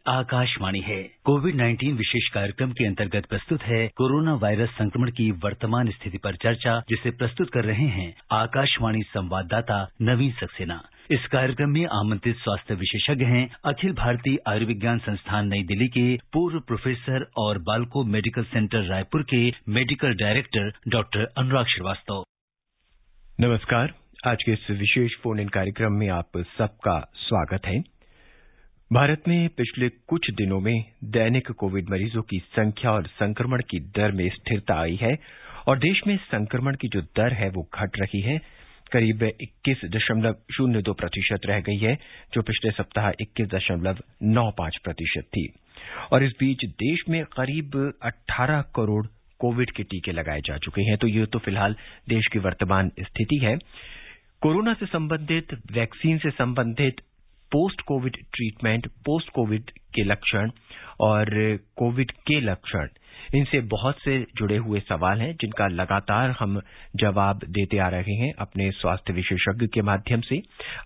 आकाशवाणी है। कोविड-19 विशेष कार्यक्रम के अंतर्गत प्रस्तुत है कोरोना वायरस संक्रमण की वर्तमान स्थिति पर चर्चा, जिसे प्रस्तुत कर रहे हैं आकाशवाणी संवाददाता नवीन सक्सेना। इस कार्यक्रम में आमंत्रित स्वास्थ्य विशेषज्ञ हैं अखिल भारतीय आयुर्विज्ञान संस्थान नई दिल्ली के पूर्व प्रोफेसर और बालको मेडिकल सेंटर रायपुर के मेडिकल डायरेक्टर डॉक्टर अनुराग श्रीवास्तव। नमस्कार। आज के इस विशेष फोन इन कार्यक्रम में आप सबका स्वागत है। भारत में पिछले कुछ दिनों में दैनिक कोविड मरीजों की संख्या और संक्रमण की दर में स्थिरता आई है और देश में संक्रमण की जो दर है वो घट रही है, करीब 21.02% रह गई है, जो पिछले सप्ताह 21.95% थी। और इस बीच देश में करीब 18 करोड़ कोविड के टीके लगाए जा चुके हैं। तो ये तो फिलहाल देश की वर्तमान स्थिति है। कोरोना से संबंधित, वैक्सीन से संबंधित, post Covid treatment, post Covid के लक्षण और कोविड के लक्षण, इनसे बहुत से जुड़े हुए सवाल हैं जिनका लगातार हम जवाब देते आ रहे हैं अपने स्वास्थ्य विशेषज्ञ के माध्यम से।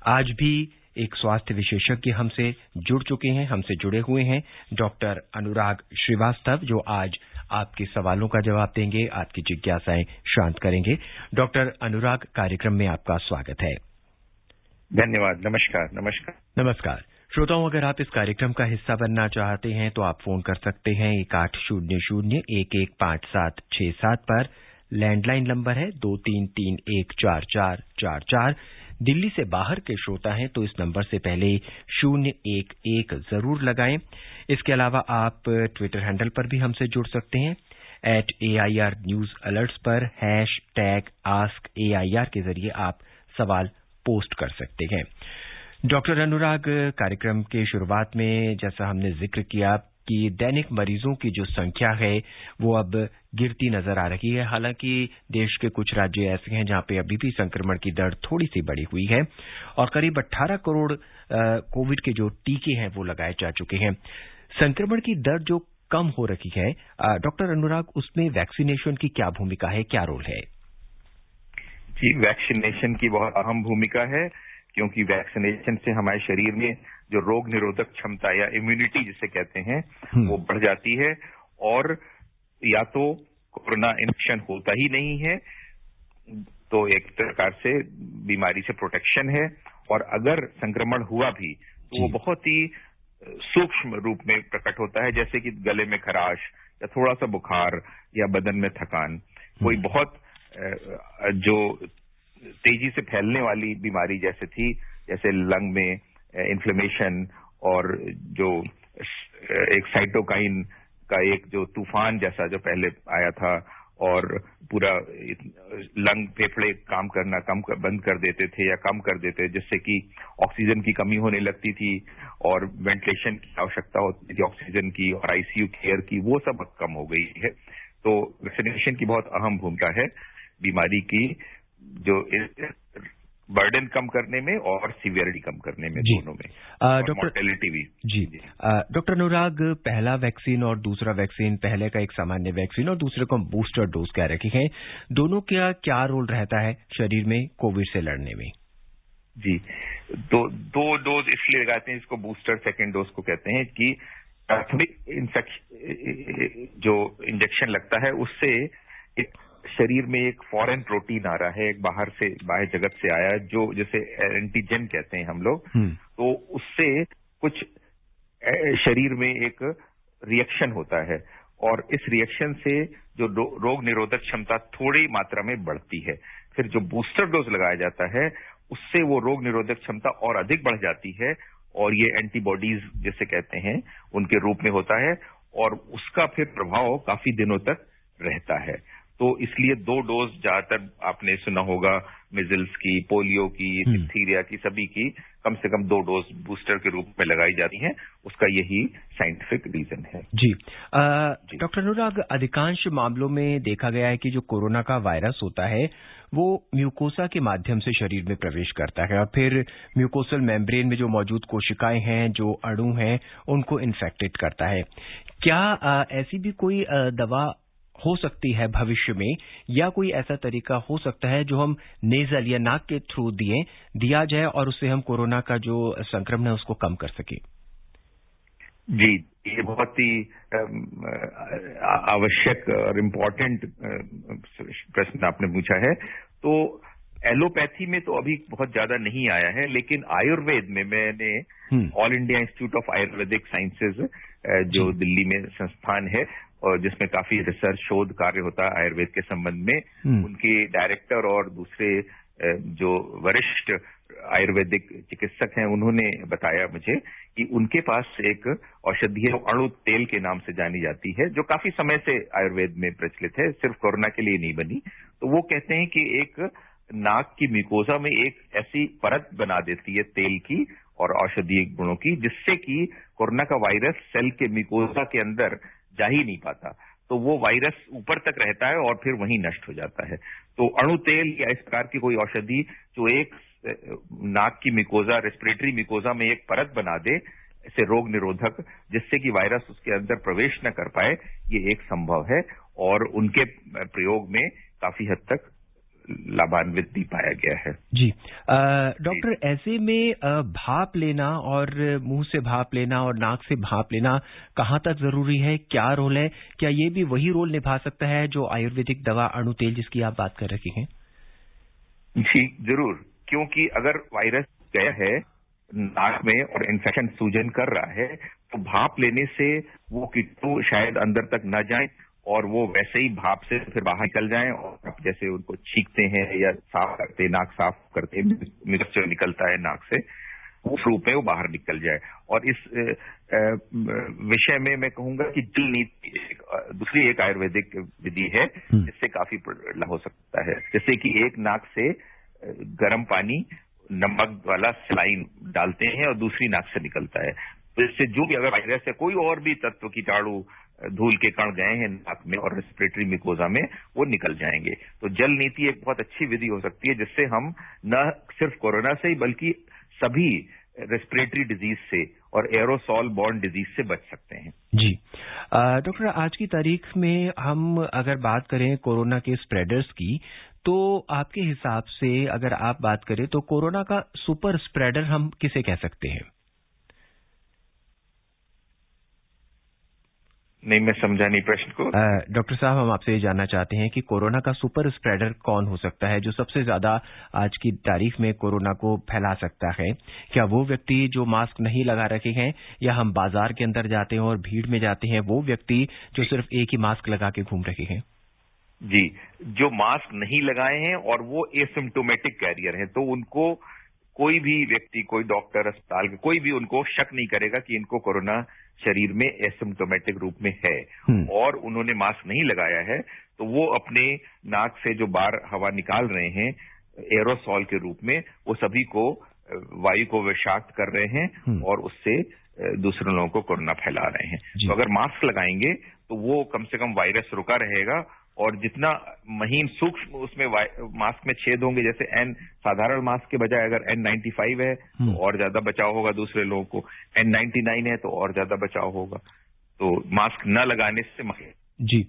आज भी एक स्वास्थ्य विशेषज्ञ हमसे जुड़ चुके हैं, हमसे जुड़े हुए हैं डॉक्टर अनुराग श्रीवास्तव, जो आज आपके सवालों का जवाब देंगे, आपकी जिज्ञासाएं शांत करेंगे। डॉक्टर अनुराग, कार्यक्रम में आपका स्वागत है। धन्यवाद। नमस्कार। नमस्कार। श्रोताओं, अगर आप इस कार्यक्रम का हिस्सा बनना चाहते हैं तो आप फोन कर सकते हैं 1800-115767 पर। लैंडलाइन नंबर है 23314444। दिल्ली से बाहर के श्रोता हैं तो इस नंबर से पहले 011 जरूर लगाएं। इसके अलावा आप ट्विटर हैंडल पर भी हमसे जुड़ सकते हैं @AIR न्यूज अलर्ट्स पर #AskAIR के जरिए आप सवाल पोस्ट कर सकते हैं। डॉक्टर अनुराग, कार्यक्रम के शुरुआत में जैसा हमने जिक्र किया कि दैनिक मरीजों की जो संख्या है वो अब गिरती नजर आ रही है। हालांकि देश के कुछ राज्य ऐसे हैं जहां पे अभी भी संक्रमण की दर थोड़ी सी बढ़ी हुई है और करीब 18 करोड़ कोविड के जो टीके हैं वो लगाए जा चुके हैं। संक्रमण की दर जो कम हो रही है, डॉक्टर अनुराग, उसमें वैक्सीनेशन की क्या भूमिका है, क्या रोल है? जी, वैक्सीनेशन की बहुत अहम भूमिका है, क्योंकि वैक्सीनेशन से हमारे शरीर में जो रोग निरोधक क्षमता या इम्यूनिटी जिसे कहते हैं वो बढ़ जाती है और या तो कोरोना इन्फेक्शन होता ही नहीं है, तो एक प्रकार से बीमारी से प्रोटेक्शन है, और अगर संक्रमण हुआ भी तो वो बहुत ही सूक्ष्म रूप में प्रकट होता है, जैसे कि गले में खराश या थोड़ा सा बुखार या बदन में थकान। कोई बहुत जो तेजी से फैलने वाली बीमारी जैसे थी, जैसे लंग में इन्फ्लेमेशन और जो एक साइटोकाइन का एक जो तूफान जैसा जो पहले आया था और पूरा लंग फेफड़े काम करना बंद कर देते थे या कम कर देते, जिससे कि ऑक्सीजन की कमी होने लगती थी और वेंटिलेशन की आवश्यकता होती थी ऑक्सीजन की और आईसीयू केयर की, वो सब कम हो गई है। तो वैक्सीनेशन की बहुत अहम भूमिका है बीमारी की जो बर्डन कम करने में और सीवियरिटी कम करने में, दोनों में, मॉर्टेलिटी भी। जी, डॉक्टर अनुराग, पहला वैक्सीन और दूसरा वैक्सीन, पहले का एक सामान्य वैक्सीन और दूसरे को हम बूस्टर डोज कह रहे हैं, दोनों का क्या रोल रहता है शरीर में कोविड से लड़ने में? जी, तो दो डोज इसलिए लगाते हैं, इसको बूस्टर सेकेंड डोज को कहते हैं कि प्राथमिक जो इंजेक्शन लगता है उससे शरीर में एक फॉरेन प्रोटीन आ रहा है, एक बाहर जगत से आया, जो जैसे एंटीजन कहते हैं हम लोग, तो उससे कुछ शरीर में एक रिएक्शन होता है और इस रिएक्शन से जो रोग निरोधक क्षमता थोड़ी मात्रा में बढ़ती है। फिर जो बूस्टर डोज लगाया जाता है उससे वो रोग निरोधक क्षमता और अधिक बढ़ जाती है और ये एंटीबॉडीज जिसे कहते हैं उनके रूप में होता है और उसका फिर प्रभाव काफी दिनों तक रहता है। तो इसलिए 2 डोज ज्यादातर आपने सुना होगा, मिजल्स की, पोलियो की, डिप्थीरिया की, सभी की कम से कम 2 डोज बूस्टर के रूप में लगाई जाती हैं। उसका यही साइंटिफिक रीजन है। जी, डॉक्टर अनुराग, अधिकांश मामलों में देखा गया है कि जो कोरोना का वायरस होता है वो म्यूकोसा के माध्यम से शरीर में प्रवेश करता है और फिर म्यूकोसल मेम्ब्रेन में जो मौजूद कोशिकाएं हैं, जो अणु हैं, उनको इन्फेक्टेड करता है। क्या ऐसी भी कोई दवा हो सकती है भविष्य में, या कोई ऐसा तरीका हो सकता है जो हम नेजल या नाक के थ्रू दिया जाए और उससे हम कोरोना का जो संक्रमण है उसको कम कर सकें? जी, ये बहुत ही आवश्यक और इम्पोर्टेंट प्रश्न आपने पूछा है। तो एलोपैथी में तो अभी बहुत ज्यादा नहीं आया है, लेकिन आयुर्वेद में मैंने all India institute of Ayurvedic sciences जो दिल्ली में संस्थान है और जिसमें काफी रिसर्च शोध कार्य होता है आयुर्वेद के संबंध में, उनके डायरेक्टर और दूसरे जो वरिष्ठ आयुर्वेदिक चिकित्सक हैं, उन्होंने बताया मुझे कि उनके पास एक औषधीय अणु तेल के नाम से जानी जाती है, जो काफी समय से आयुर्वेद में प्रचलित है, सिर्फ कोरोना के लिए नहीं बनी। तो वो कहते हैं कि एक नाक की म्यूकोजा में एक ऐसी परत बना देती है तेल की और औषधीय गुणों की, जिससे कि कोरोना का वायरस सेल के म्यूकोजा के अंदर जा ही नहीं पाता, तो वो वायरस ऊपर तक रहता है और फिर वहीं नष्ट हो जाता है। तो अणु तेल या इस प्रकार की कोई औषधि जो एक नाक की म्यूकोजा, रेस्पिरेटरी म्यूकोजा में एक परत बना दे, इसे रोग निरोधक, जिससे कि वायरस उसके अंदर प्रवेश न कर पाए, ये एक संभव है और उनके प्रयोग में काफी हद तक लाभान्वित भी पाया गया है। जी डॉक्टर, ऐसे में भाप लेना और मुंह से भाप लेना और नाक से भाप लेना कहाँ तक जरूरी है, क्या रोल है? क्या ये भी वही रोल निभा सकता है जो आयुर्वेदिक दवा अणु तेल जिसकी आप बात कर रहे हैं? जी जरूर, क्योंकि अगर वायरस गया है नाक में और इन्फेक्शन सूजन कर रहा है, तो भाप लेने से वो कीटाणु शायद अंदर तक न जाए और वो वैसे ही भाप से फिर बाहर निकल जाएं, और जैसे उनको छींकते हैं या साफ करते, नाक साफ करते, मिक्सचर निकलता है नाक से, उस रूप में वो बाहर निकल जाए। और इस विषय में मैं कहूंगा कि जल नीति दूसरी एक आयुर्वेदिक विधि है जिससे काफी लाभ हो सकता है। जैसे कि एक नाक से गर्म पानी, नमक वाला सलाइन डालते हैं और दूसरी नाक से निकलता है, तो इससे जो भी अगर वायरस है कोई और भी तत्व, कीटाणु, धूल के कण गए हैं नाक में और रेस्पिरेटरी म्यूकोजा में, वो निकल जाएंगे। तो जल नीति एक बहुत अच्छी विधि हो सकती है जिससे हम न सिर्फ कोरोना से ही बल्कि सभी रेस्पिरेटरी डिजीज से और एरोसॉल बॉर्न डिजीज से बच सकते हैं। जी डॉक्टर, आज की तारीख में हम अगर बात करें कोरोना के स्प्रेडर्स की, तो आपके हिसाब से अगर आप बात करें तो कोरोना का सुपर स्प्रेडर हम किसे कह सकते हैं? नहीं, मैं समझा नहीं प्रश्न को। डॉक्टर साहब, हम आपसे ये जानना चाहते हैं कि कोरोना का सुपर स्प्रेडर कौन हो सकता है जो सबसे ज्यादा आज की तारीख में कोरोना को फैला सकता है? क्या वो व्यक्ति जो मास्क नहीं लगा रखे हैं, या हम बाजार के अंदर जाते हैं और भीड़ में जाते हैं वो व्यक्ति जो सिर्फ एक ही मास्क लगा के घूम रहे हैं? जी, जो मास्क नहीं लगाए हैं और वो एसिम्प्टोमेटिक कैरियर है, तो उनको कोई भी व्यक्ति, कोई डॉक्टर, अस्पताल के कोई भी उनको शक नहीं करेगा कि इनको कोरोना शरीर में एसिम्प्टोमेटिक रूप में है और उन्होंने मास्क नहीं लगाया है, तो वो अपने नाक से जो बाहर हवा निकाल रहे हैं एरोसॉल के रूप में, वो सभी को वायु को विषाक्त कर रहे हैं और उससे दूसरे लोगों को कोरोना फैला रहे हैं। तो अगर मास्क लगाएंगे तो वो कम से कम वायरस रुका रहेगा, और जितना महीन सूक्ष्म उसमें मास्क में छेद होंगे, जैसे साधारण मास्क के बजाय अगर N95 है तो और ज्यादा बचाव होगा दूसरे लोगों को, N99 है तो और ज्यादा बचाव होगा। तो मास्क न लगाने से जी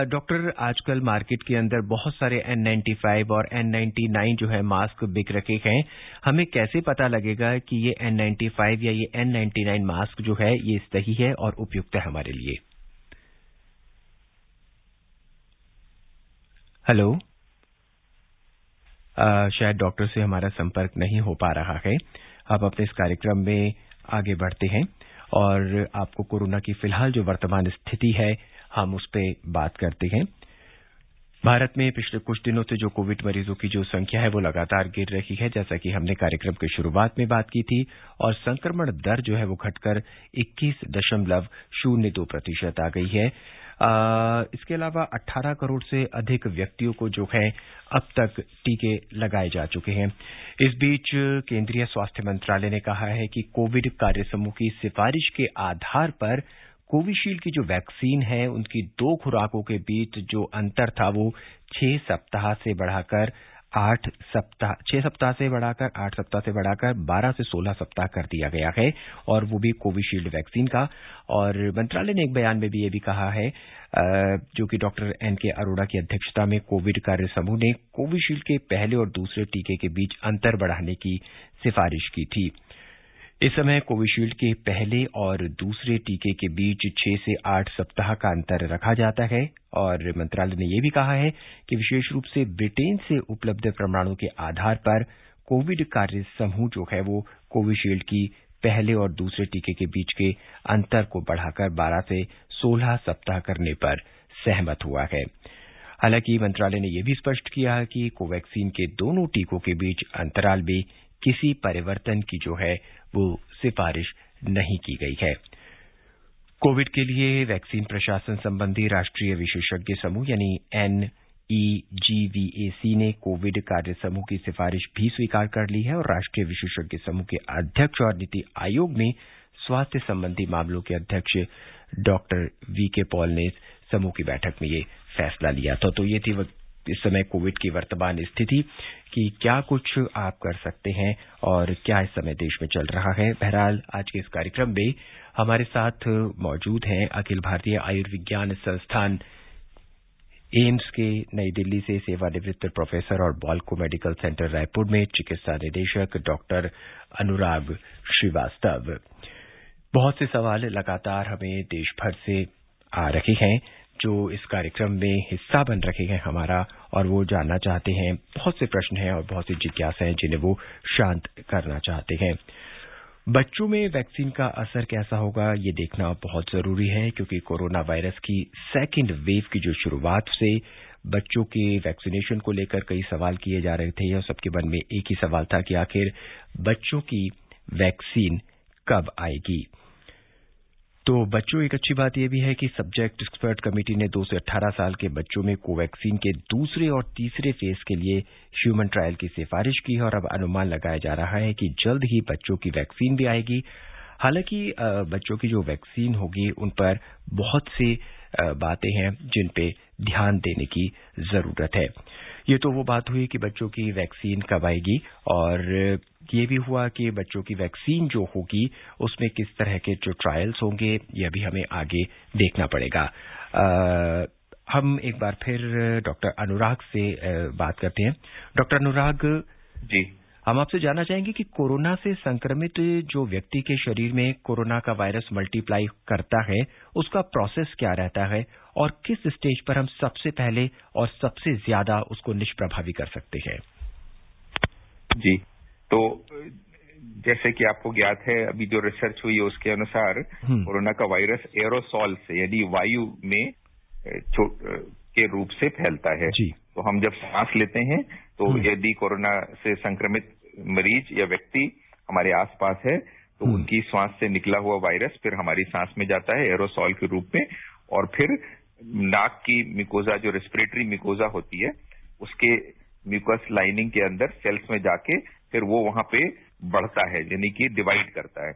डॉक्टर, आजकल मार्केट के अंदर बहुत सारे N95 और N99 जो है मास्क बिक रखे हैं। हमें कैसे पता लगेगा कि ये N95 या ये N99 मास्क जो है ये सही है और उपयुक्त है हमारे लिए? हेलो, शायद डॉक्टर से हमारा संपर्क नहीं हो पा रहा है। अब अपने इस कार्यक्रम में आगे बढ़ते हैं और आपको कोरोना की फिलहाल जो वर्तमान स्थिति है हम उस पर बात करते हैं। भारत में पिछले कुछ दिनों से जो कोविड मरीजों की जो संख्या है वो लगातार गिर रही है, जैसा कि हमने कार्यक्रम की शुरुआत में बात की थी, और संक्रमण दर जो है वो घटकर 21.02% आ गई है। इसके अलावा 18 करोड़ से अधिक व्यक्तियों को जो है अब तक टीके लगाए जा चुके हैं। इस बीच केंद्रीय स्वास्थ्य मंत्रालय ने कहा है कि कोविड कार्य समूह की सिफारिश के आधार पर कोविशील्ड की जो वैक्सीन है उनकी 2 खुराकों के बीच जो अंतर था वो 6 सप्ताह से बढ़ाकर 8 सप्ताह से बढ़ाकर 12 से 16 सप्ताह कर दिया गया है, और वो भी कोविशील्ड वैक्सीन का। और मंत्रालय ने एक बयान में भी ये भी कहा है, जो कि डॉक्टर N.K. अरोड़ा की अध्यक्षता में कोविड कार्य समूह ने कोविशील्ड के पहले और दूसरे टीके के बीच अंतर बढ़ाने की सिफारिश की थी। इस समय कोविशील्ड के पहले और दूसरे टीके के बीच 6 से 8 सप्ताह का अंतर रखा जाता है और मंत्रालय ने यह भी कहा है कि विशेष रूप से ब्रिटेन से उपलब्ध प्रमाणों के आधार पर कोविड कार्य समूह जो है वो कोविशील्ड की पहले और दूसरे टीके के बीच के अंतर को बढ़ाकर 12 से 16 सप्ताह करने पर सहमत हुआ है। हालांकि मंत्रालय ने यह भी स्पष्ट किया है कि कोवैक्सीन के दोनों टीकों के बीच अंतराल में किसी परिवर्तन की जो है वो सिफारिश नहीं की गई है। कोविड के लिए वैक्सीन प्रशासन संबंधी राष्ट्रीय विशेषज्ञ समूह यानी NEGVAC ने कोविड कार्य समूह की सिफारिश भी स्वीकार कर ली है और राष्ट्रीय विशेषज्ञ समूह के अध्यक्ष और नीति आयोग में स्वास्थ्य संबंधी मामलों के अध्यक्ष डॉक्टर VK पॉल ने समूह की बैठक में ये फैसला लिया था। तो ये थी इस समय कोविड की वर्तमान स्थिति कि क्या कुछ आप कर सकते हैं और क्या इस समय देश में चल रहा है। बहरहाल आज के इस कार्यक्रम में हमारे साथ मौजूद हैं अखिल भारतीय आयुर्विज्ञान संस्थान एम्स के नई दिल्ली से सेवानिवृत्त प्रोफेसर और बॉल्को मेडिकल सेंटर रायपुर में चिकित्सा निदेशक डॉक्टर अनुराग श्रीवास्तव। बहुत से सवाल लगातार हमें देश भर से आ रहे हैं जो इस कार्यक्रम में हिस्सा बन रहे हैं हमारा, और वो जानना चाहते हैं, बहुत से प्रश्न हैं और बहुत सी जिज्ञासा हैं जिन्हें वो शांत करना चाहते हैं। बच्चों में वैक्सीन का असर कैसा होगा ये देखना बहुत जरूरी है, क्योंकि कोरोना वायरस की सेकेंड वेव की जो शुरुआत से बच्चों के वैक्सीनेशन को लेकर कई सवाल किए जा रहे थे और सबके मन में एक ही सवाल था कि आखिर बच्चों की वैक्सीन कब आएगी। तो बच्चों, एक अच्छी बात यह भी है कि सब्जेक्ट एक्सपर्ट कमेटी ने 2 से 18 साल के बच्चों में कोवैक्सीन के दूसरे और तीसरे फेज के लिए ह्यूमन ट्रायल की सिफारिश की है और अब अनुमान लगाया जा रहा है कि जल्द ही बच्चों की वैक्सीन भी आएगी। हालांकि बच्चों की जो वैक्सीन होगी उन पर बहुत सी बातें हैं जिन पे ध्यान देने की जरूरत है। ये तो वो बात हुई कि बच्चों की वैक्सीन कब आएगी, और ये भी हुआ कि बच्चों की वैक्सीन जो होगी उसमें किस तरह के जो ट्रायल्स होंगे यह भी हमें आगे देखना पड़ेगा। हम एक बार फिर डॉक्टर अनुराग से बात करते हैं। डॉक्टर अनुराग जी, हम आपसे जानना चाहेंगे कि कोरोना से संक्रमित जो व्यक्ति के शरीर में कोरोना का वायरस मल्टीप्लाई करता है उसका प्रोसेस क्या रहता है और किस स्टेज पर हम सबसे पहले और सबसे ज्यादा उसको निष्प्रभावी कर सकते हैं। जी, तो जैसे कि आपको ज्ञात है, अभी जो रिसर्च हुई है उसके अनुसार कोरोना का वायरस एरोसॉल से यानी वायु में के रूप से फैलता है। तो हम जब सांस लेते हैं तो यदि कोरोना से संक्रमित मरीज या व्यक्ति हमारे आसपास है तो उनकी सांस से निकला हुआ वायरस फिर हमारी सांस में जाता है एरोसॉल के रूप में, और फिर नाक की मिकोजा जो रेस्पिरेटरी मिकोजा होती है उसके म्यूकस लाइनिंग के अंदर सेल्स में जाके फिर वो वहां पे बढ़ता है, यानी कि डिवाइड करता है।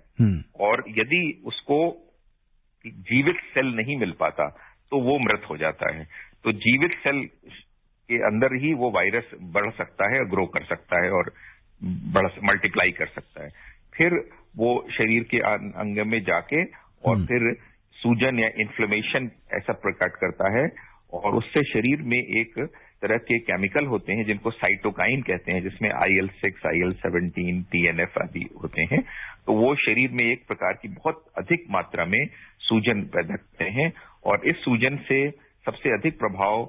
और यदि उसको जीवित सेल नहीं मिल पाता तो वो मृत हो जाता है। तो जीवित सेल के अंदर ही वो वायरस बढ़ सकता है, ग्रो कर सकता है और मल्टीप्लाई कर सकता है। फिर वो शरीर के अंग में जाके और फिर सूजन या इन्फ्लेमेशन ऐसा प्रकट करता है, और उससे शरीर में एक तरह के केमिकल होते हैं जिनको साइटोकाइन कहते हैं, जिसमें IL-6, IL-17, TNF आदि होते हैं। तो वो शरीर में एक प्रकार की बहुत अधिक मात्रा में सूजन पैदा करते हैं, और इस सूजन से सबसे अधिक प्रभाव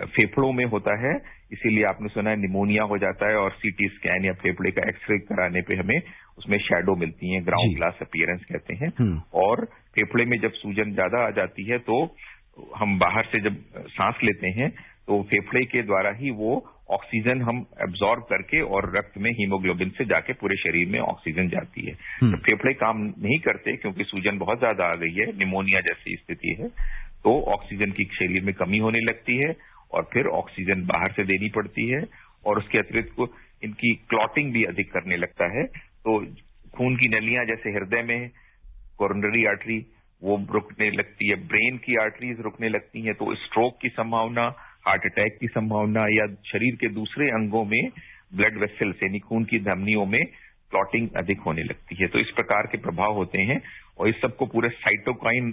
फेफड़ों में होता है। इसीलिए आपने सुना है निमोनिया हो जाता है, और CT स्कैन या फेफड़े का एक्सरे कराने पे हमें उसमें शैडो मिलती है, ग्राउंड ग्लास अपीयरेंस कहते हैं। और फेफड़े में जब सूजन ज्यादा आ जाती है तो हम बाहर से जब सांस लेते हैं तो फेफड़े के द्वारा ही वो ऑक्सीजन हम एब्जॉर्ब करके और रक्त में हीमोग्लोबिन से जाके पूरे शरीर में ऑक्सीजन जाती है। तो फेफड़े काम नहीं करते क्योंकि सूजन बहुत ज्यादा आ गई है, निमोनिया जैसी स्थिति है, तो ऑक्सीजन की शरीर में कमी होने लगती है और फिर ऑक्सीजन बाहर से देनी पड़ती है, और उसके अतिरिक्त को इनकी क्लॉटिंग भी अधिक करने लगता है। तो खून की नलियां जैसे हृदय में कोरोनरी आर्टरी वो रुकने लगती है, ब्रेन की आर्टरीज रुकने लगती हैं, तो स्ट्रोक की संभावना, हार्ट अटैक की संभावना, या शरीर के दूसरे अंगों में ब्लड वेसल्स यानी खून की धमनियों में क्लॉटिंग अधिक होने लगती है। तो इस प्रकार के प्रभाव होते हैं, और इस सबको पूरे साइटोकाइन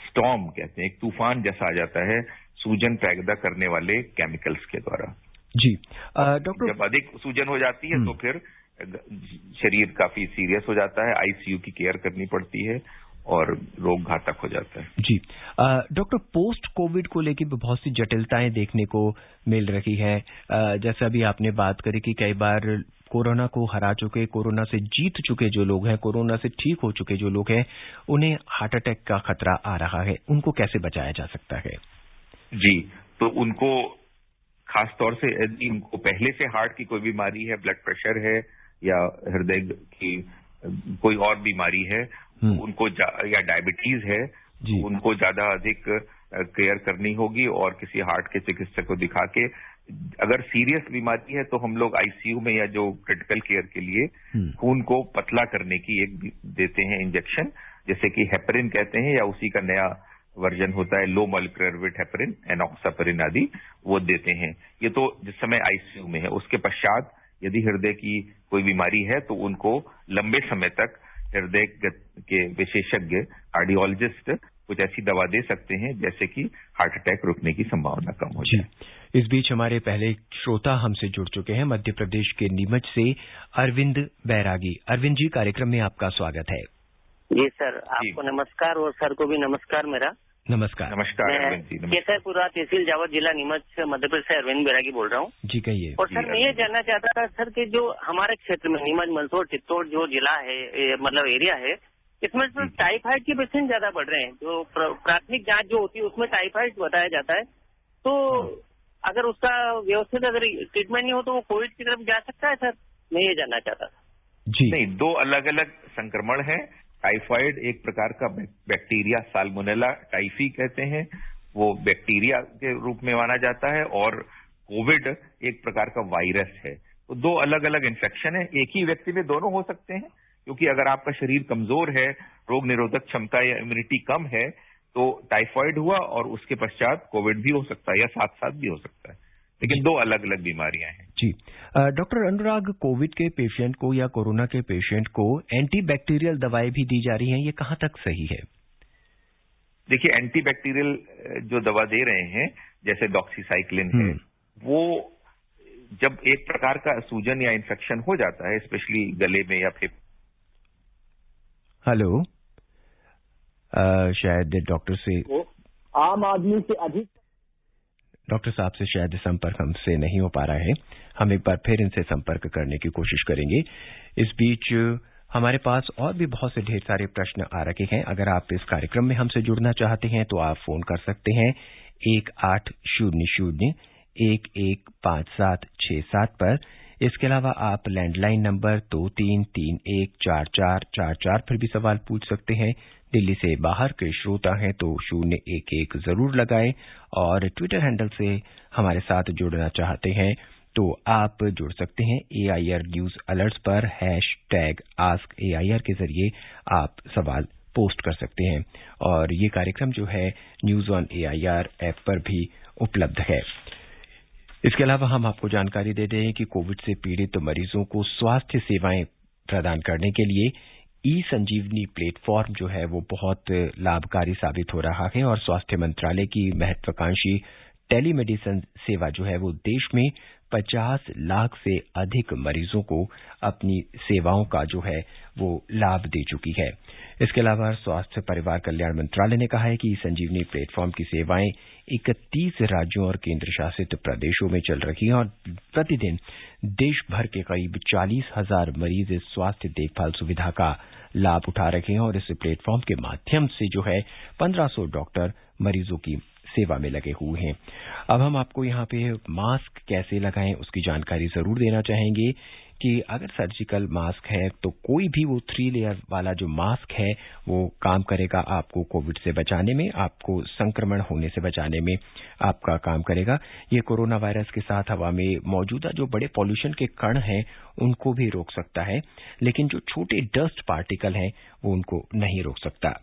स्टॉर्म कहते हैं, एक तूफान जैसा आ जाता है सूजन पैदा करने वाले केमिकल्स के द्वारा। जी डॉक्टर, जब अधिक सूजन हो जाती है तो फिर शरीर काफी सीरियस हो जाता है, आईसीयू की केयर करनी पड़ती है और रोग घातक हो जाता है। जी डॉक्टर, पोस्ट कोविड को लेकर भी बहुत सी जटिलताएं देखने को मिल रही है। जैसा अभी आपने बात करी कि कई बार कोरोना को हरा चुके, कोरोना से जीत चुके जो लोग हैं, कोरोना से ठीक हो चुके जो लोग हैं, उन्हें हार्ट अटैक का खतरा आ रहा है। उनको कैसे बचाया जा सकता है? जी, तो उनको खासतौर से यदि उनको पहले से हार्ट की कोई बीमारी है, ब्लड प्रेशर है या हृदय की कोई और बीमारी है उनको या डायबिटीज है, तो उनको ज्यादा अधिक केयर करनी होगी और किसी हार्ट के चिकित्सक को दिखा के, अगर सीरियस बीमारी है तो हम लोग आईसीयू में या जो क्रिटिकल केयर के लिए खून को पतला करने की एक देते हैं इंजेक्शन, जैसे कि हेपरिन कहते हैं या उसी का नया वर्जन होता है लो मॉलिक्यूलर वेट हेपरिन, एनॉक्सापरिन आदि, वो देते हैं। ये तो जिस समय आईसीयू में है। उसके पश्चात यदि हृदय की कोई बीमारी है तो उनको लंबे समय तक हृदय के विशेषज्ञ कार्डियोलॉजिस्ट कुछ ऐसी दवा दे सकते हैं जैसे कि हार्ट अटैक रुकने की संभावना कम हो जाए। इस बीच हमारे पहले श्रोता हमसे जुड़ चुके हैं मध्य प्रदेश के नीमच से अरविंद बैरागी। अरविंद जी, कार्यक्रम में आपका स्वागत है। जी सर, आपको नमस्कार और सर को भी नमस्कार मेरा। नमस्कार। नमस्कार अरविंद जी। केसरपुरा तहसील जावद जिला नीमच मध्य प्रदेश से अरविंद बैरागी बोल रहा हूँ। जी कहिए। और सर मैं ये जानना चाहता था सर कि जो हमारे क्षेत्र में नीमच, मंदसौर, चित्तौड़ जो जिला है, मतलब एरिया है, इसमें तो टाइफाइड के पेशेंट ज्यादा बढ़ रहे हैं। जो प्राथमिक जांच जो होती है उसमें टाइफाइड बताया जाता है, तो अगर उसका व्यवस्थित अगर ट्रीटमेंट नहीं हो तो वो कोविड की तरफ जा सकता है सर? मैं ये जानना चाहता था। जी नहीं, दो अलग अलग संक्रमण है। टाइफाइड एक प्रकार का बैक्टीरिया, साल्मोनेला टाइफी कहते हैं, वो बैक्टीरिया के रूप में माना जाता है, और कोविड एक प्रकार का वायरस है। तो दो अलग अलग इन्फेक्शन है, एक ही व्यक्ति में दोनों हो सकते हैं, क्योंकि अगर आपका शरीर कमजोर है, रोग निरोधक क्षमता या इम्यूनिटी कम है, तो टाइफाइड हुआ और उसके पश्चात कोविड भी हो सकता है या साथ साथ भी हो सकता है, लेकिन दो अलग अलग बीमारियां हैं। जी डॉक्टर अनुराग, कोविड के पेशेंट को या कोरोना के पेशेंट को एंटीबैक्टीरियल दवाएं भी दी जा रही हैं, ये कहां तक सही है? देखिए, एंटीबैक्टीरियल जो दवा दे रहे हैं जैसे डॉक्सीसाइक्लिन है, वो जब एक प्रकार का सूजन या इन्फेक्शन हो जाता है, स्पेशली गले में या फेफड़े। हेलो, शायद डॉक्टर से आम आदमी से अधिक डॉक्टर साहब से शायद संपर्क हमसे नहीं हो पा रहा है। हम एक बार फिर इनसे संपर्क करने की कोशिश करेंगे। इस बीच हमारे पास और भी बहुत से ढेर सारे प्रश्न आ रखे हैं। अगर आप इस कार्यक्रम में हमसे जुड़ना चाहते हैं तो आप फोन कर सकते हैं 1800-115767 पर। इसके अलावा आप लैंडलाइन नंबर 23314444 पर भी सवाल पूछ सकते हैं। दिल्ली से बाहर के श्रोता हैं तो 011 जरूर लगाएं, और ट्विटर हैंडल से हमारे साथ जुड़ना चाहते हैं तो आप जुड़ सकते हैं AIR न्यूज अलर्ट्स पर #AskAIR के जरिए आप सवाल पोस्ट कर सकते हैं। और ये कार्यक्रम जो है न्यूज ऑन AIR ऐप पर भी उपलब्ध है। इसके अलावा हम आपको जानकारी दे दें कि कोविड से पीड़ित मरीजों को स्वास्थ्य सेवाएं प्रदान करने के लिए ई-संजीवनी प्लेटफॉर्म जो है वो बहुत लाभकारी साबित हो रहा है, और स्वास्थ्य मंत्रालय की महत्वाकांक्षी टेलीमेडिसिन सेवा जो है वो देश में 50 लाख से अधिक मरीजों को अपनी सेवाओं का जो है वो लाभ दे चुकी है। इसके अलावा स्वास्थ्य परिवार कल्याण मंत्रालय ने कहा है कि संजीवनी प्लेटफॉर्म की सेवाएं 31 राज्यों और केंद्र शासित प्रदेशों में चल रही हैं, और प्रतिदिन देश भर के करीब 40,000 मरीज इस स्वास्थ्य देखभाल सुविधा का लाभ उठा रहे हैं, और इस प्लेटफॉर्म के माध्यम से जो है 1500 डॉक्टर मरीजों की सेवा में लगे हुए हैं। अब हम आपको यहाँ पे मास्क कैसे लगाएं उसकी जानकारी जरूर देना चाहेंगे कि अगर सर्जिकल मास्क है तो कोई भी वो 3 लेयर वाला जो मास्क है वो काम करेगा आपको कोविड से बचाने में, आपको संक्रमण होने से बचाने में आपका काम करेगा। ये कोरोना वायरस के साथ हवा में मौजूदा जो बड़े पॉल्यूशन के कण हैं उनको भी रोक सकता है, लेकिन जो छोटे डस्ट पार्टिकल हैं वो उनको नहीं रोक सकता।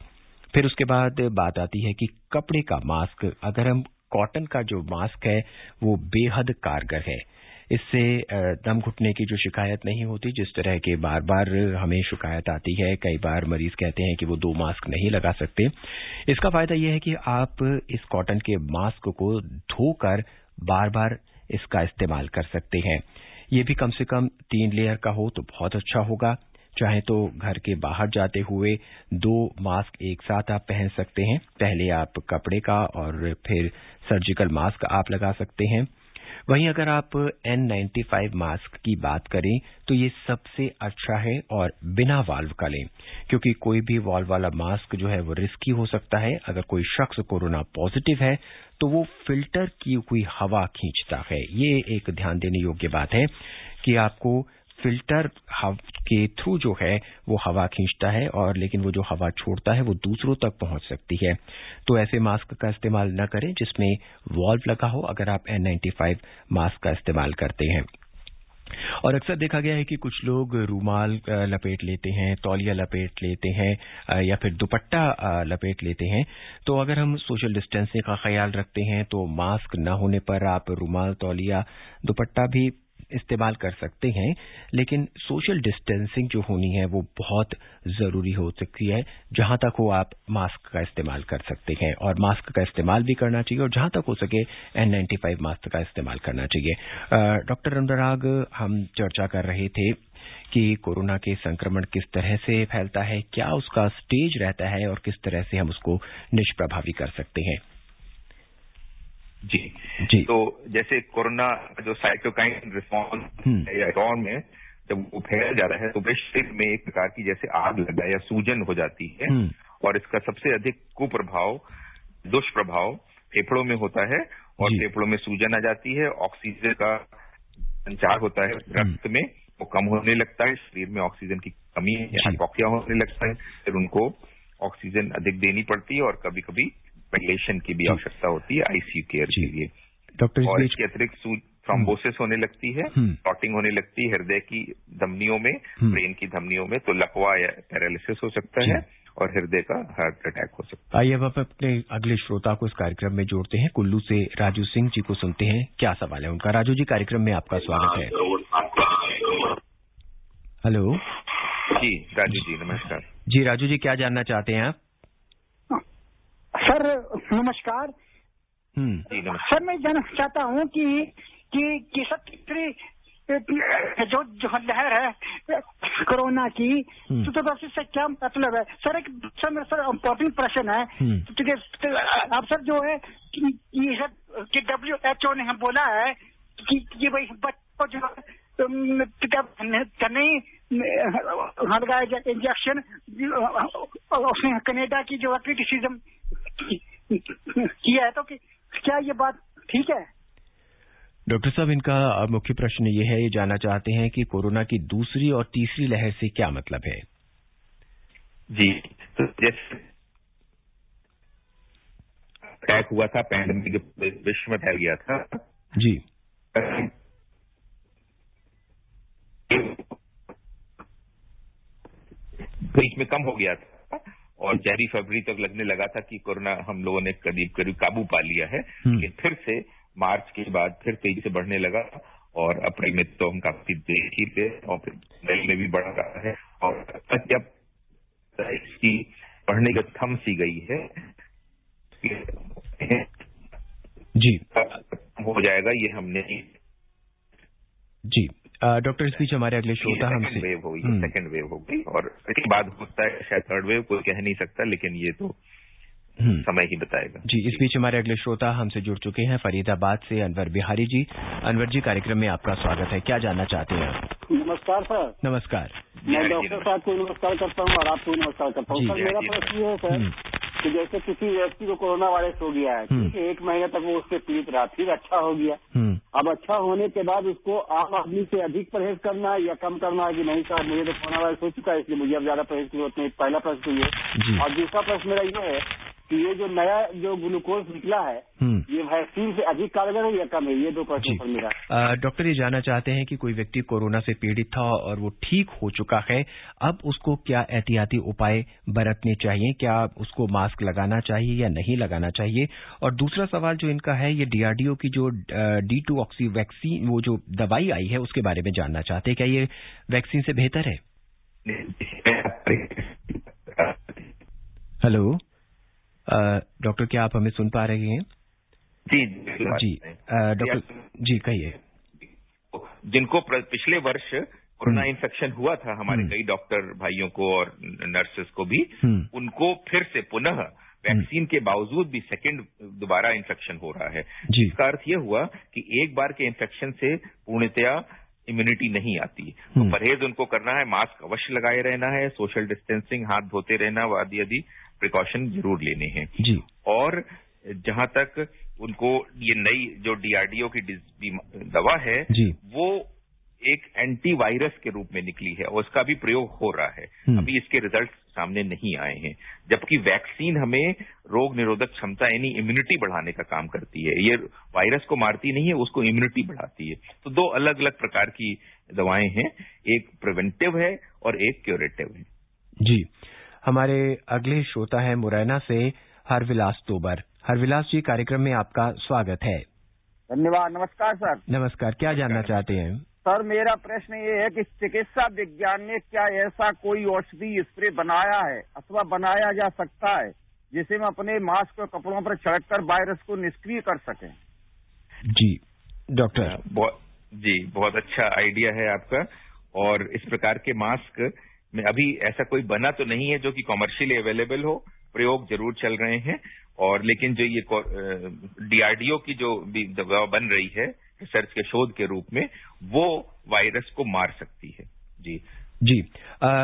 फिर उसके बाद बात आती है कि कपड़े का मास्क, अगर हम कॉटन का जो मास्क है वो बेहद कारगर है। इससे दम घुटने की जो शिकायत नहीं होती, जिस तरह के बार बार हमें शिकायत आती है, कई बार मरीज कहते हैं कि वो 2 मास्क नहीं लगा सकते। इसका फायदा यह है कि आप इस कॉटन के मास्क को धोकर बार बार इसका इस्तेमाल कर सकते हैं। ये भी कम से कम 3 लेयर का हो तो बहुत अच्छा होगा। चाहे तो घर के बाहर जाते हुए 2 मास्क एक साथ आप पहन सकते हैं। पहले आप कपड़े का और फिर सर्जिकल मास्क आप लगा सकते हैं। वहीं अगर आप N95 मास्क की बात करें तो ये सबसे अच्छा है और बिना वाल्व का लें, क्योंकि कोई भी वाल्व वाला मास्क जो है वो रिस्की हो सकता है। अगर कोई शख्स कोरोना पॉजिटिव है तो वो फिल्टर की हुई हवा खींचता है। ये एक ध्यान देने योग्य बात है कि आपको फिल्टर के थ्रू जो है वो हवा खींचता है, और लेकिन वो जो हवा छोड़ता है वो दूसरों तक पहुंच सकती है। तो ऐसे मास्क का इस्तेमाल न करें जिसमें वाल्व लगा हो, अगर आप N95 मास्क का इस्तेमाल करते हैं। और अक्सर देखा गया है कि कुछ लोग रूमाल लपेट लेते हैं, तौलिया लपेट लेते हैं या फिर दुपट्टा लपेट लेते हैं। तो अगर हम सोशल डिस्टेंसिंग का ख्याल रखते हैं तो मास्क न होने पर आप रूमाल, तौलिया, दुपट्टा भी इस्तेमाल कर सकते हैं, लेकिन सोशल डिस्टेंसिंग जो होनी है वो बहुत जरूरी हो सकती है। जहां तक हो आप मास्क का इस्तेमाल कर सकते हैं, और मास्क का इस्तेमाल भी करना चाहिए, और जहां तक हो सके N95 मास्क का इस्तेमाल करना चाहिए। डॉक्टर अनुराग, हम चर्चा कर रहे थे कि कोरोना के संक्रमण किस तरह से फैलता है, क्या उसका स्टेज रहता है और किस तरह से हम उसको निष्प्रभावी कर सकते हैं। जी। तो जैसे कोरोना जो साइटोकाइन रिस्पॉन्स या रिस्पॉन्स में जब वो फैल जा रहा है तो शरीर में एक प्रकार की जैसे आग लगा या सूजन हो जाती है, और इसका सबसे अधिक कुप्रभाव, दुष्प्रभाव फेफड़ों में होता है, और फेफड़ों में सूजन आ जाती है। ऑक्सीजन का संचार होता है रक्त में, वो कम होने लगता है, शरीर में ऑक्सीजन की कमी या हाइपोक्सिया होने लगता है, फिर उनको ऑक्सीजन अधिक देनी पड़ती है, और कभी कभी वेंटिलेशन की भी आवश्यकता होती है आईसीयू केयर के लिए। डॉक्टर, और इसके अतिरिक्त थ्रोम्बोसिस होने लगती है, क्लॉटिंग होने लगती है हृदय की धमनियों में, ब्रेन की धमनियों में, तो लकवा या पैरालिसिस हो सकता है, और हृदय का हार्ट अटैक हो सकता है। आइए अब अपने अगले श्रोता को इस कार्यक्रम में जोड़ते हैं। कुल्लू से राजू सिंह जी को सुनते हैं, क्या सवाल है उनका। राजू जी, कार्यक्रम में आपका स्वागत है। हेलो जी राजू जी, नमस्कार जी। राजू जी, क्या जानना चाहते हैं आप? सर नमस्कार। जी नमस्कार। सर मैं जानना चाहता हूँ कि जो लहर है कोरोना की, तो इससे क्या मतलब है सर? एक सर इम्पोर्टेंट प्रश्न है आप सर, जो है कि WHO ने हम बोला है कि भाई बच्चों जो नहीं लगाया जाए इंजेक्शन, उसने कनाडा की जो क्रिटिसिज्म किया है, तो क्या ये बात ठीक है? डॉक्टर साहब, इनका मुख्य प्रश्न ये है, ये जानना चाहते हैं कि कोरोना की दूसरी और तीसरी लहर से क्या मतलब है। जी, तो जैसे अटैक हुआ था, पैंडेमिक विश्व में फैल गया था जी, बीच में कम हो गया था, और जनवरी फरवरी तक लगने लगा था कि कोरोना हम लोगों ने करीब करीब काबू पा लिया है, लेकिन फिर से मार्च के बाद फिर तेजी से बढ़ने लगा, और अप्रैल में तो हम काफी देर ही थे, और फिर मई में भी बढ़ रहा है, और जब इसकी बढ़ने की थम सी गई है जी, हो जाएगा ये हमने जी। डॉक्टर, इस बीच हमारे अगले श्रोता हमसे सेकेंड वेव हो गई, और इसके बाद होता है शायद थर्ड वेव, कोई कह नहीं सकता, लेकिन ये तो समय ही बताएगा। जी, इस बीच हमारे अगले श्रोता हमसे जुड़ चुके हैं फरीदाबाद से अनवर बिहारी जी। अनवर जी, कार्यक्रम में आपका स्वागत है, क्या जानना चाहते हैं आप? नमस्कार सर। नमस्कार। मैं डॉक्टर साहब को नमस्कार करता हूँ और आपको नमस्कार करता हूँ। सर मेरा प्रश्न ये है सर कि जैसे किसी व्यक्ति को कोरोना वायरस हो गया है, ठीक है, 1 महीने तक वो उससे पीड़ित रहा, फिर अच्छा हो गया, अब अच्छा होने के बाद उसको आम आदमी से अधिक परहेज करना है या कम करना है कि नहीं साहब मुझे तो कोरोना वायरस हो चुका है इसलिए मुझे अब ज्यादा परहेज की जरूरत नहीं? पहला प्रश्न तो ये। और दूसरा प्रश्न मेरा ये है कि ये जो नया जो ग्लूकोज निकला है, ये वैक्सीन से अधिक कारगर है या कम है? ये 2 प्रश्न पर मेरा। डॉक्टर ये जानना चाहते हैं कि कोई व्यक्ति कोरोना से पीड़ित था और वो ठीक हो चुका है, अब उसको क्या एहतियाती उपाय बरतने चाहिए? क्या उसको मास्क लगाना चाहिए या नहीं लगाना चाहिए? और दूसरा सवाल जो इनका है, ये DRDO की जो D2 वैक्सीन, वो जो दवाई आई है, उसके बारे में जानना चाहते हैं, क्या ये वैक्सीन से बेहतर है? हेलो डॉक्टर, क्या आप हमें सुन पा रहे हैं? जी जी। डॉक्टर जी, कहिए। जिनको पिछले वर्ष कोरोना इन्फेक्शन हुआ था, हमारे कई डॉक्टर भाइयों को और नर्सेस को भी, उनको फिर से पुनः वैक्सीन के बावजूद भी दोबारा इन्फेक्शन हो रहा है। इसका अर्थ यह हुआ कि एक बार के इन्फेक्शन से पूर्णतया इम्यूनिटी नहीं आती। तो परहेज उनको करना है, मास्क अवश्य लगाए रहना है, सोशल डिस्टेंसिंग, हाथ धोते रहना आदि आदि प्रिकॉशन जरूर लेने हैं जी। और जहां तक उनको ये नई जो DRDO की दवा है वो एक एंटीवायरस के रूप में निकली है और उसका भी प्रयोग हो रहा है। अभी इसके रिजल्ट सामने नहीं आए हैं, जबकि वैक्सीन हमें रोग निरोधक क्षमता यानी इम्यूनिटी बढ़ाने का काम करती है। ये वायरस को मारती नहीं है, उसको इम्यूनिटी बढ़ाती है। तो दो अलग अलग प्रकार की दवाएं हैं, एक प्रिवेंटिव है और एक क्यूरेटिव है जी। हमारे अगले श्रोता है मुरैना से हरविलास तोबर। हरविलास जी, कार्यक्रम में आपका स्वागत है। धन्यवाद। नमस्कार सर। नमस्कार, क्या जानना चाहते हैं? सर, मेरा प्रश्न ये है कि चिकित्सा विज्ञान ने क्या ऐसा कोई औषधि स्प्रे बनाया है अथवा बनाया जा सकता है जिसे हम अपने मास्क और कपड़ों पर छिड़ककर वायरस को निष्क्रिय कर सकें? जी डॉक्टर। जी, बहुत अच्छा आइडिया है आपका। और इस प्रकार के मास्क में अभी ऐसा कोई बना तो नहीं है जो कि कॉमर्शियली अवेलेबल हो, प्रयोग जरूर चल रहे हैं। और लेकिन जो ये DRDO की जो भी दवा बन रही है रिसर्च के शोध के रूप में, वो वायरस को मार सकती है जी। जी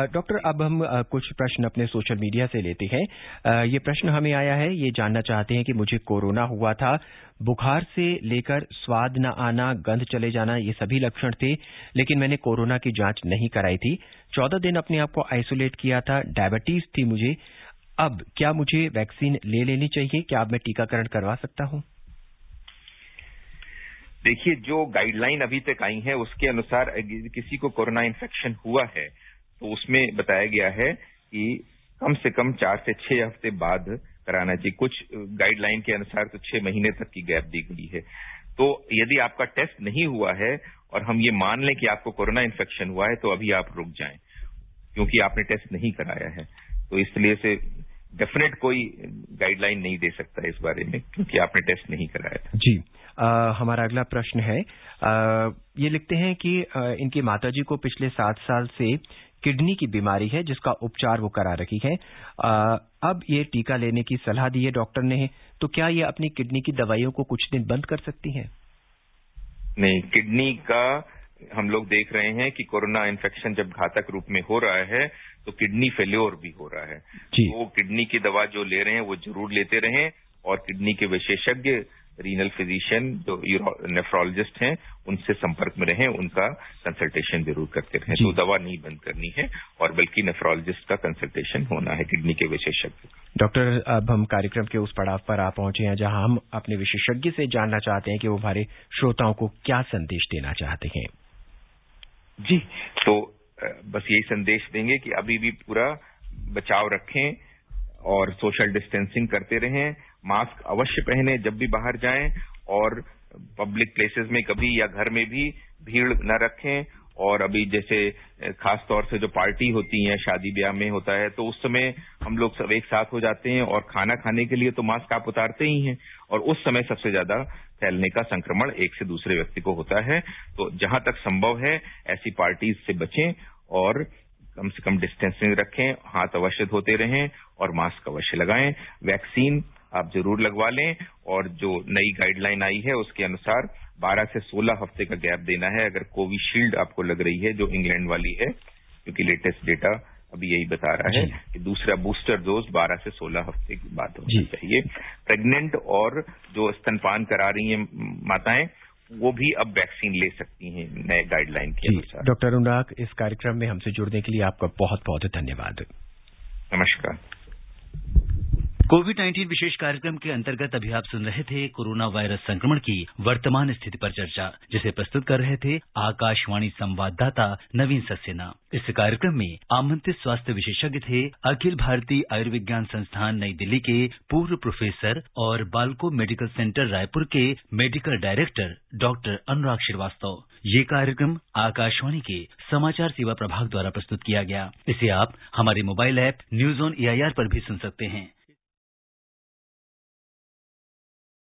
डॉक्टर, अब हम कुछ प्रश्न अपने सोशल मीडिया से लेते हैं। ये प्रश्न हमें आया है, ये जानना चाहते हैं कि मुझे कोरोना हुआ था, बुखार से लेकर स्वाद न आना, गंध चले जाना, ये सभी लक्षण थे, लेकिन मैंने कोरोना की जांच नहीं कराई थी। 14 दिन अपने आप को आइसोलेट किया था, डायबिटीज थी मुझे। अब क्या मुझे वैक्सीन ले लेनी चाहिए? क्या अब मैं टीकाकरण करवा सकता हूं? देखिए, जो गाइडलाइन अभी तक आई है उसके अनुसार किसी को कोरोना इन्फेक्शन हुआ है तो उसमें बताया गया है कि कम से कम 4 से 6 हफ्ते बाद कराना चाहिए। कुछ गाइडलाइन के अनुसार तो 6 महीने तक की गैप दी गई है। तो यदि आपका टेस्ट नहीं हुआ है और हम ये मान लें कि आपको कोरोना इन्फेक्शन हुआ है तो अभी आप रुक जाएं, क्योंकि आपने टेस्ट नहीं कराया है। तो इसलिए से डेफिनेट कोई गाइडलाइन नहीं दे सकता इस बारे में, क्योंकि आपने टेस्ट नहीं कराया था जी। हमारा अगला प्रश्न है, ये लिखते हैं कि इनकी माताजी को पिछले 7 साल से किडनी की बीमारी है जिसका उपचार वो करा रही है। अब ये टीका लेने की सलाह दी है डॉक्टर ने, तो क्या ये अपनी किडनी की दवाइयों को कुछ दिन बंद कर सकती हैं? नहीं, किडनी का हम लोग देख रहे हैं कि कोरोना इन्फेक्शन जब घातक रूप में हो रहा है तो किडनी फेल्योर भी हो रहा है। वो किडनी की दवा जो ले रहे हैं वो जरूर लेते रहें और किडनी के विशेषज्ञ रीनल फिजिशियन जो नेफ्रोलॉजिस्ट हैं उनसे संपर्क में रहें, उनका कंसल्टेशन जरूर करते रहें। तो दवा नहीं बंद करनी है और बल्कि नेफ्रोलॉजिस्ट का कंसल्टेशन होना है, किडनी के विशेषज्ञ। डॉक्टर, अब हम कार्यक्रम के उस पड़ाव पर आ पहुंचे हैं जहां हम अपने विशेषज्ञ से जानना चाहते हैं कि वो हमारे श्रोताओं को क्या संदेश देना चाहते हैं। जी, तो बस यही संदेश देंगे कि अभी भी पूरा बचाव रखें और सोशल डिस्टेंसिंग करते रहें, मास्क अवश्य पहने जब भी बाहर जाएं और पब्लिक प्लेसेस में कभी या घर में भी भीड़ न रखें। और अभी जैसे खास तौर से जो पार्टी होती है, शादी ब्याह में होता है, तो उस समय हम लोग सब एक साथ हो जाते हैं और खाना खाने के लिए तो मास्क आप उतारते ही हैं और उस समय सबसे ज्यादा फैलने का संक्रमण एक से दूसरे व्यक्ति को होता है। तो जहां तक संभव है ऐसी पार्टीज से बचें और कम से कम डिस्टेंसिंग रखें, हाथ अवश्य धोते रहें और मास्क अवश्य लगाएं। वैक्सीन आप जरूर लगवा लें और जो नई गाइडलाइन आई है उसके अनुसार 12 से 16 हफ्ते का गैप देना है अगर कोविशील्ड आपको लग रही है, जो इंग्लैंड वाली है, क्योंकि लेटेस्ट डेटा अभी यही बता रहा है कि दूसरा बूस्टर डोज 12 से 16 हफ्ते के बाद होना चाहिए। प्रेग्नेंट और जो स्तनपान करा रही हैं माताएं, वो भी अब वैक्सीन ले सकती हैं नए गाइडलाइन के अनुसार। डॉक्टर अनुराग, इस कार्यक्रम में हमसे जुड़ने के लिए आपका बहुत बहुत धन्यवाद। नमस्कार। कोविड-19 विशेष कार्यक्रम के अंतर्गत अभी आप सुन रहे थे कोरोना वायरस संक्रमण की वर्तमान स्थिति पर चर्चा, जिसे प्रस्तुत कर रहे थे आकाशवाणी संवाददाता नवीन सक्सेना। इस कार्यक्रम में आमंत्रित स्वास्थ्य विशेषज्ञ थे अखिल भारतीय आयुर्विज्ञान संस्थान नई दिल्ली के पूर्व प्रोफेसर और बालको मेडिकल सेंटर रायपुर के मेडिकल डायरेक्टर डॉक्टर अनुराग श्रीवास्तव। ये कार्यक्रम आकाशवाणी के समाचार सेवा प्रभाग द्वारा प्रस्तुत किया गया। इसे आप हमारे mobile app news on AIR पर भी सुन सकते हैं।